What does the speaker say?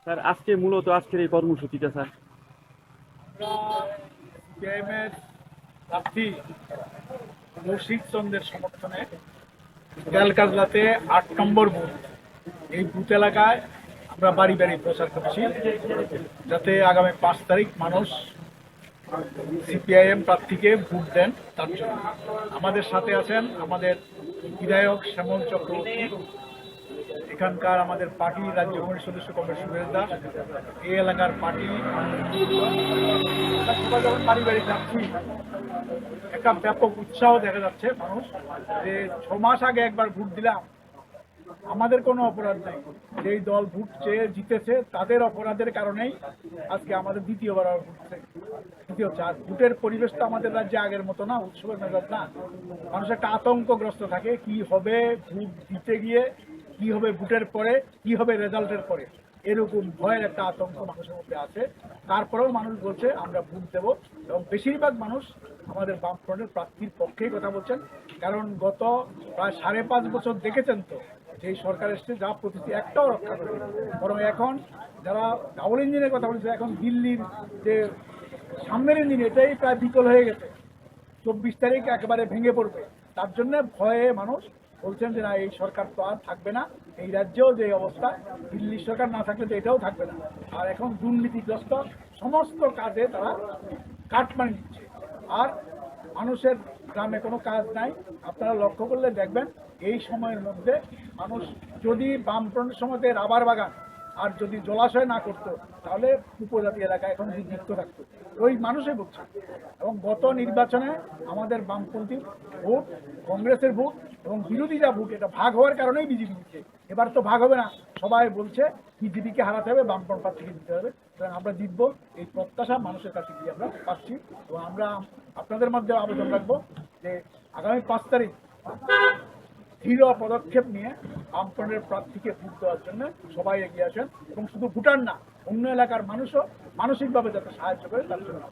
Sir আজকে মূলত আজকের এই কর্মসূচিটা স্যার সিপিআইএমের প্রার্থী কৌশিক চন্দ্রের সমর্থনে তেলকাজলাতে ৮ নম্বর বুথ, এই বুথ এলাকায় আমরা বাড়ি বাড়ি প্রচার করছি যাতে আগামী ৫ তারিখ মানুষ সিপিআইএম প্রার্থীকে ভোট দেন। তার জন্য আমাদের সাথে আছেন আমাদের বিধায়ক শ্যামল চক্রবর্তী, এখানকার আমাদের পার্টি রাজ্য কমিটির সদস্য কমরেড সুরেশ দাস, এই এলাকার পার্টি সবাই যখন বাড়ি বাড়ি যাচ্ছি একটা ব্যাপক উৎসাহ দেখা যাচ্ছে মানুষ যে ৬ মাস আগে একবার ভোট দিলাম, আমাদের কোনো অপরাধ নেই, যেই দল ভোট চেয়ে জিতেছে তাদের অপরাধের কারণেই আজকে আমাদের দ্বিতীয়বার ভোটছে। দ্বিতীয় আর ভোটের পরিবেশ তো আমাদের রাজ্যে আগের মতো না, উৎসবের মেজাজ না। মানুষ একটা আতঙ্কগ্রস্ত থাকে, কি হবে ভোট দিতে গিয়ে, কি হবে ভোটের পরে, কি হবে রেজাল্টের পরে, এরকম ভয়ের একটা আতঙ্ক মানুষের মধ্যে আছে। তারপরেও মানুষ বলছে আমরা ভোট দেব, এবং বেশিরভাগ মানুষ আমাদের বামফ্রন্টের প্রার্থীর পক্ষেই কথা বলছেন। কারণ গত প্রায় ৫.৫ বছর দেখেছেন তো যেই সরকার এসছে যা প্রতিশ্রুতি একটাও রক্ষা করে, বরং এখন যারা ডাবল ইঞ্জিনের কথা বলছে, এখন দিল্লির যে সামনের ইঞ্জিন এটাই প্রায় বিকল হয়ে গেছে, ২৪ তারিখ একেবারে ভেঙে পড়বে। তার জন্য ভয়ে মানুষ বলছেন যে না, এই সরকার তো আর থাকবে না, এই রাজ্যেও যে অবস্থা, দিল্লির সরকার না থাকলে তো এটাও থাকবে না। আর এখন দুর্নীতিগ্রস্ত সমস্ত কাজে তারা কাটমানি দিচ্ছে, আর মানুষের গ্রামে কোনো কাজ নাই। আপনারা লক্ষ্য করলে দেখবেন এই সময়ের মধ্যে মানুষ যদি বামফ্রন্টের সময়তে রাবার বাগান আর যদি জলাশয় না করতো তাহলে উপজাতি এলাকা এখন বিযুক্ত থাকতো, ওই মানুষই বলছে। এবং গত নির্বাচনে আমাদের বামপন্থী ভোট, কংগ্রেসের ভোট এবং বিরোধী যা ভোট, এটা ভাগ হওয়ার কারণেই বিজেপি দিচ্ছে। এবার তো ভাগ হবে না, সবাই বলছে বিজেপিকে হারাতে হবে, বামফ্রন্ট প্রার্থীকে দিতে হবে। সুতরাং আমরা জিতবো, এই প্রত্যাশা মানুষের কাছে গিয়ে আমরা পাচ্ছি। এবং আমরা আপনাদের মধ্যে আবেদন রাখবো যে আগামী ৫ তারিখ দৃঢ় পদক্ষেপ নিয়ে বামফ্রন্টের প্রার্থীকে ভোট দেওয়ার জন্য সবাই এগিয়ে আসেন, এবং শুধু ভুটান না, অন্য এলাকার মানুষও মানসিকভাবে যাতে সাহায্য করে তার জন্য